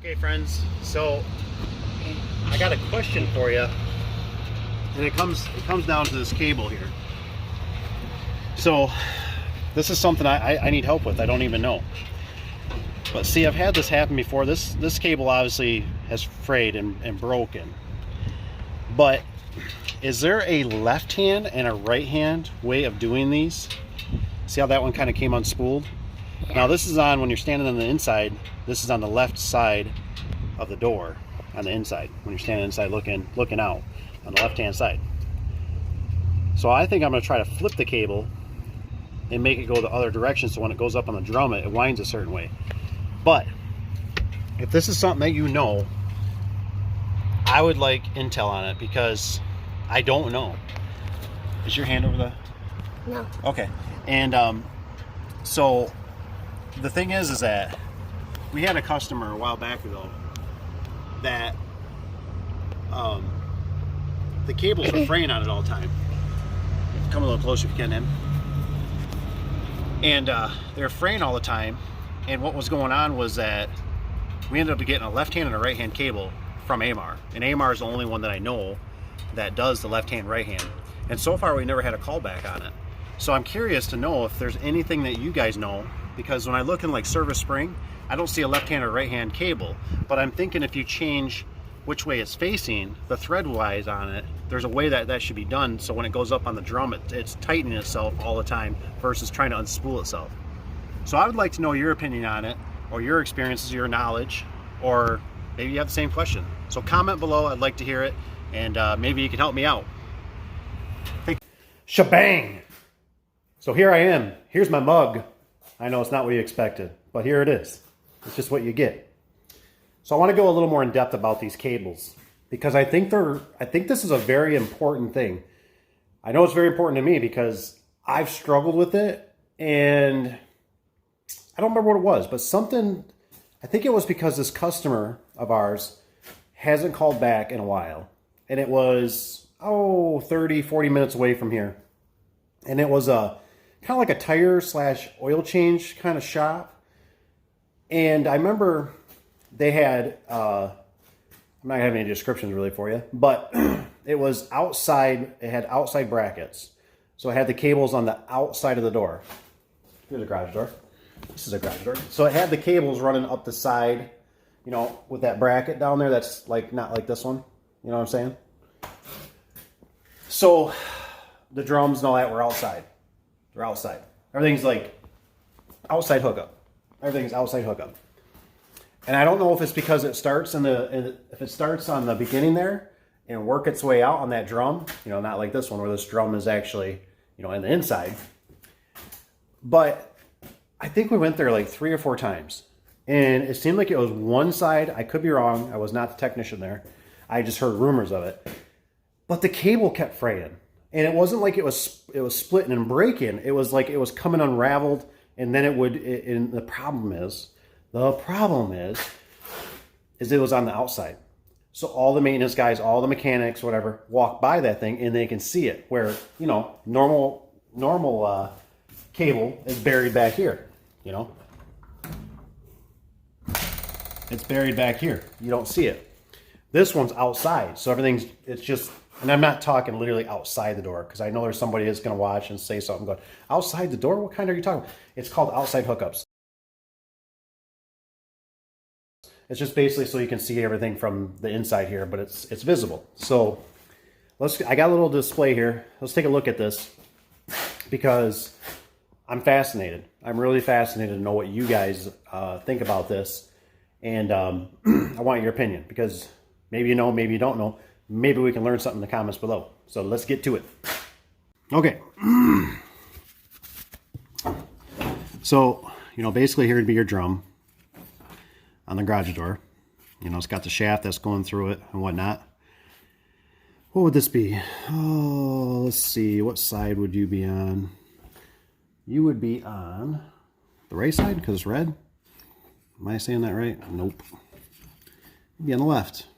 Okay, friends, so I got a question for you, and it comes down to this cable here. So this is something I need help with. I don't even know. But see, I've had this happen before. This cable obviously has frayed and broken. But is there a left hand and a right hand way of doing these? See how that one kind of came unspooled? Yeah. Now this is on when you're standing on the inside. This is on the left side of the door, on the inside. When you're standing inside looking out on the left hand side. So I think I'm going to try to flip the cable and make it go the other direction, so when it goes up on the drum it winds a certain way. But if this is something that you know, I would like intel on it, because I don't know. Is your hand over the... No. Okay. And so the thing is that we had a customer a while back ago that the cables were fraying on it all the time. Come a little closer if you can, then. And they're fraying all the time, and what was going on was that we ended up getting a left hand and a right hand cable from AMAR, and AMAR is the only one that I know that does the left hand right hand, and so far we never had a callback on it. So I'm curious to know if there's anything that you guys know, because when I look in like Service Spring, I don't see a left hand or right hand cable, but I'm thinking if you change which way it's facing, the thread wise on it, there's a way that should be done, so when it goes up on the drum it's tightening itself all the time versus trying to unspool itself. So I would like to know your opinion on it, or your experiences, your knowledge, or maybe you have the same question. So comment below, I'd like to hear it, and maybe you can help me out. Shebang! So here I am, here's my mug. I know it's not what you expected, but here it is. It's just what you get. So I want to go a little more in depth about these cables, because I think this is a very important thing. I know it's very important to me because I've struggled with it, and I don't remember what it was, but something, I think it was because this customer of ours hasn't called back in a while, and it was 30-40 minutes away from here, and it was a kind of like a tire / oil change kind of shop. And I remember they had, I'm not having any descriptions really for you, but it was outside, it had outside brackets. So it had the cables on the outside of the door. Here's a garage door. This is a garage door. So it had the cables running up the side, you know, with that bracket down there that's like, not like this one. You know what I'm saying? So the drums and all that were outside. They're outside. Everything's like outside hookup. Everything's outside hookup. And I don't know if it's because it starts if it starts on the beginning there and work its way out on that drum, you know, not like this one where this drum is actually, you know, in the inside. But I think we went there like 3 or 4 times, and it seemed like it was one side. I could be wrong. I was not the technician there. I just heard rumors of it. But the cable kept fraying, and it wasn't like it was splitting and breaking. It was like it was coming unraveled, and then and the problem is it was on the outside. So all the maintenance guys, all the mechanics, whatever, walk by that thing and they can see it, where, you know, normal cable is buried back here, you know. It's buried back here. You don't see it. This one's outside, so it's just, and I'm not talking literally outside the door, because I know there's somebody that's going to watch and say something going, outside the door? What kind are you talking about? It's called outside hookups. It's just basically so you can see everything from the inside here, but it's visible. So I got a little display here. Let's take a look at this, because I'm fascinated. I'm really fascinated to know what you guys think about this. And I want your opinion, because maybe you know, maybe you don't know. Maybe we can learn something in the comments below. So let's get to it. Okay. So, you know, basically here would be your drum on the garage door. You know, it's got the shaft that's going through it and whatnot. What would this be? Oh, let's see. What side would you be on? You would be on the right side because it's red. Am I saying that right? Nope. You'd be on the left.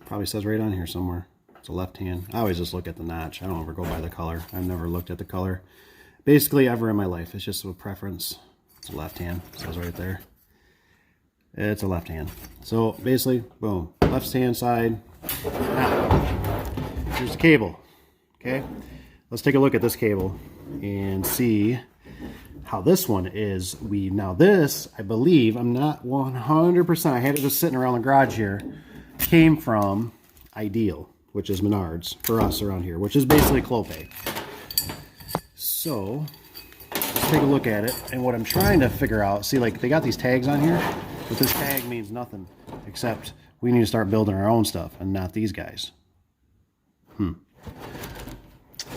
Probably says right on here somewhere. It's a left hand. I always just look at the notch. I don't ever go by the color. I've never looked at the color basically ever in my life. It's just a preference. It's a left hand. It says right there. It's a left hand. So basically, boom, left hand side. Now, here's the cable. Okay, let's take a look at this cable and see how this one is weaved. Now this, I believe, I'm not 100%, I had it just sitting around the garage here, came from Ideal, which is Menards for us around here, which is basically Clopay. So let's take a look at it, and what I'm trying to figure out, see, like, they got these tags on here, but this tag means nothing except we need to start building our own stuff and not these guys.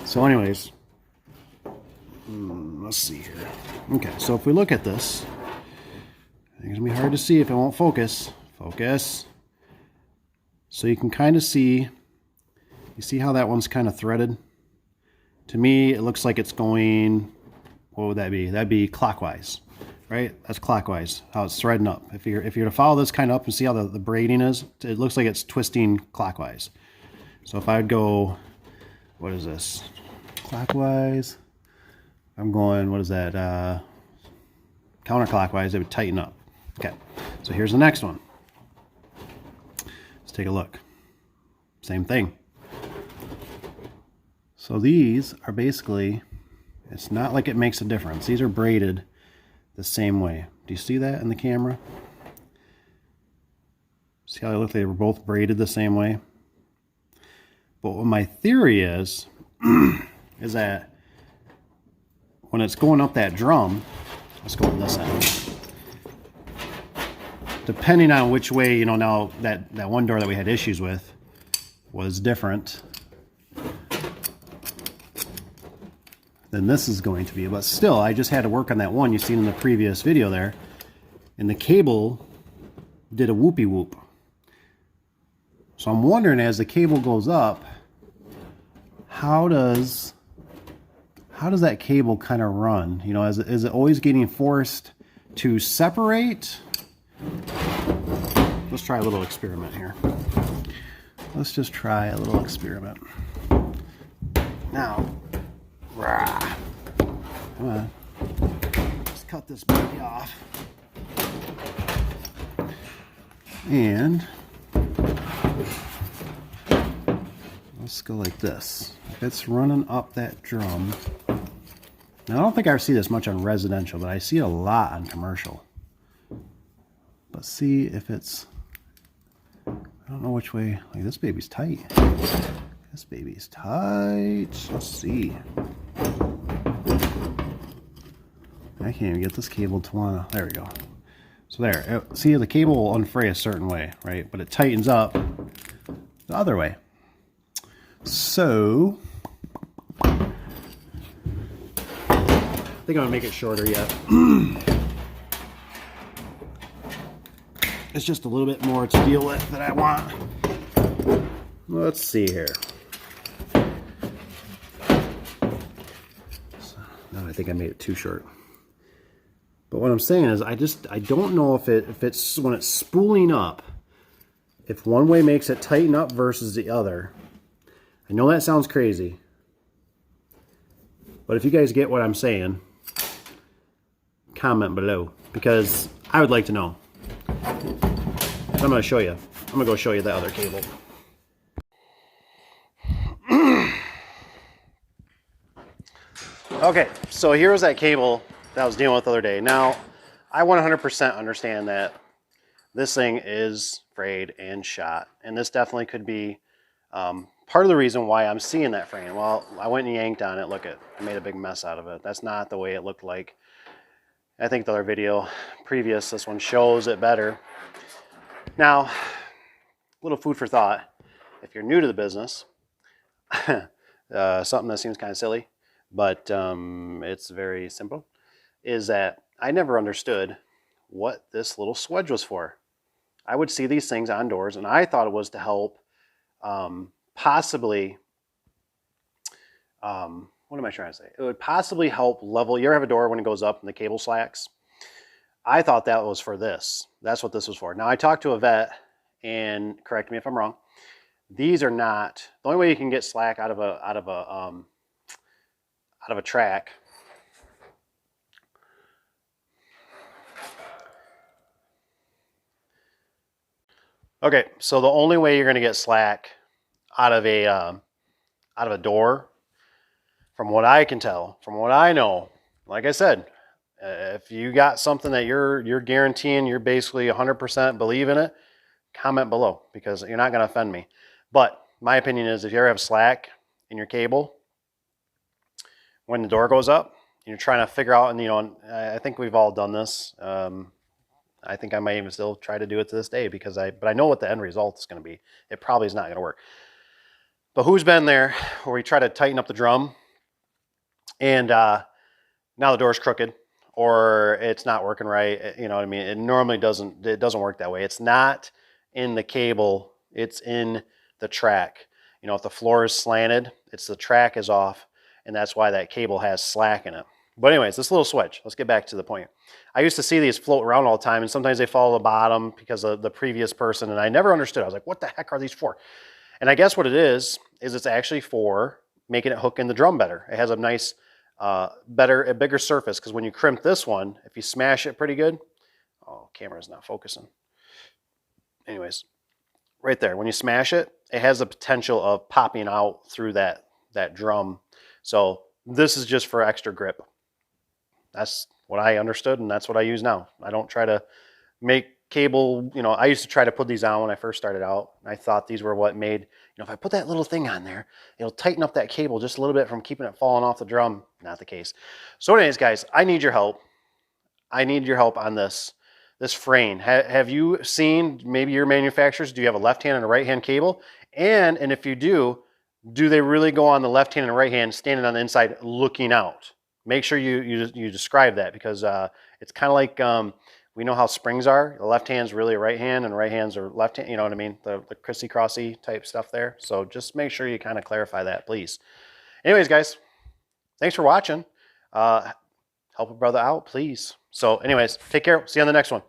So anyways, let's see here. Okay, so if we look at this, it's gonna be hard to see if it won't focus. Focus. So you can kind of see, you see how that one's kind of threaded? To me, it looks like it's going, what would that be? That'd be clockwise, right? That's clockwise, how it's threading up. If you're to follow this kind of up and see how the braiding is, it looks like it's twisting clockwise. So if I would go, what is this? Clockwise. I'm going, what is that? Counterclockwise, it would tighten up. Okay, so here's the next one. Let's take a look. Same thing. So these are basically, it's not like it makes a difference. These are braided the same way. Do you see that in the camera? See how they look? They were both braided the same way. But what my theory is, is that when it's going up that drum, let's go on this end. Depending on which way, you know, now that one door that we had issues with was different than this is going to be. But still, I just had to work on that one you seen in the previous video there. And the cable did a whoopie whoop. So I'm wondering, as the cable goes up, how does that cable kind of run? You know, is it always getting forced to separate? Let's try a little experiment here. Let's just try a little experiment. Now, come on, let's cut this baby off. And let's go like this. If it's running up that drum, now I don't think I see this much on residential, but I see it a lot on commercial. But see if it's, I don't know which way, like this baby's tight. This baby's tight. Let's see. I can't even get this cable to wanna, there we go. So there, see, the cable will unfray a certain way, right? But it tightens up the other way. So, I think I'm gonna make it shorter yet. It's just a little bit more to deal with that I want. Let's see here. So, no, I think I made it too short. But what I'm saying is, I don't know if it's when it's spooling up, if one way makes it tighten up versus the other. I know that sounds crazy, but if you guys get what I'm saying, comment below, because I would like to know. I'm going to show you. I'm going to go show you the other cable. Okay, so here's that cable that I was dealing with the other day. Now, I 100% understand that this thing is frayed and shot, and this definitely could be part of the reason why I'm seeing that fraying. Well, I went and yanked on it. Look, I made a big mess out of it. That's not the way it looked like. I think the other video previous, this one shows it better. Now, a little food for thought. If you're new to the business, something that seems kind of silly, but it's very simple, is that I never understood what this little swedge was for. I would see these things on doors, and I thought it was to help possibly, what am I trying to say? It would possibly help level. You ever have a door when it goes up and the cable slacks? I thought that was for this. That's what this was for. Now, I talked to a vet, and correct me if I'm wrong. These are not, the only way you can get slack out of a track Okay, so the only way you're going to get slack out of a door, from what I can tell, from what I know, like I said, if you got something that you're guaranteeing, you're basically 100% believe in it, comment below because you're not going to offend me. But my opinion is if you ever have slack in your cable, when the door goes up, you're trying to figure out, and I think we've all done this. I think I might even still try to do it to this day but I know what the end result is going to be. It probably is not going to work. But who's been there where we try to tighten up the drum and now the door's crooked or it's not working right? You know what I mean? It normally doesn't work that way. It's not in the cable, it's in the track. If the floor is slanted, it's the track is off, and that's why that cable has slack in it. But anyways, this little switch, let's get back to the point. I used to see these float around all the time, and sometimes they fall to the bottom because of the previous person, and I never understood. I was like, what the heck are these for? And I guess what it is it's actually for making it hook in the drum better. It has a nice, a bigger surface, because when you crimp this one, if you smash it pretty good, oh, camera's not focusing. Anyways, right there, when you smash it, it has the potential of popping out through that drum. So this is just for extra grip. That's what I understood, and that's what I use now. I don't try to make cable, I used to try to put these on when I first started out. I thought these were what made, if I put that little thing on there, it'll tighten up that cable just a little bit from keeping it falling off the drum. Not the case. So anyways, guys, I need your help. I need your help on this frame. Have you seen maybe your manufacturers? Do you have a left hand and a right hand cable? And if you do they really go on the left hand and right hand standing on the inside looking out? Make sure you describe that, because it's kind of like we know how springs are. The left hand's really a right hand and the right hands are left hand. You know what I mean? The crissy-crossy type stuff there. So just make sure you kind of clarify that, please. Anyways, guys, thanks for watching. Help a brother out, please. So anyways, take care. See you on the next one.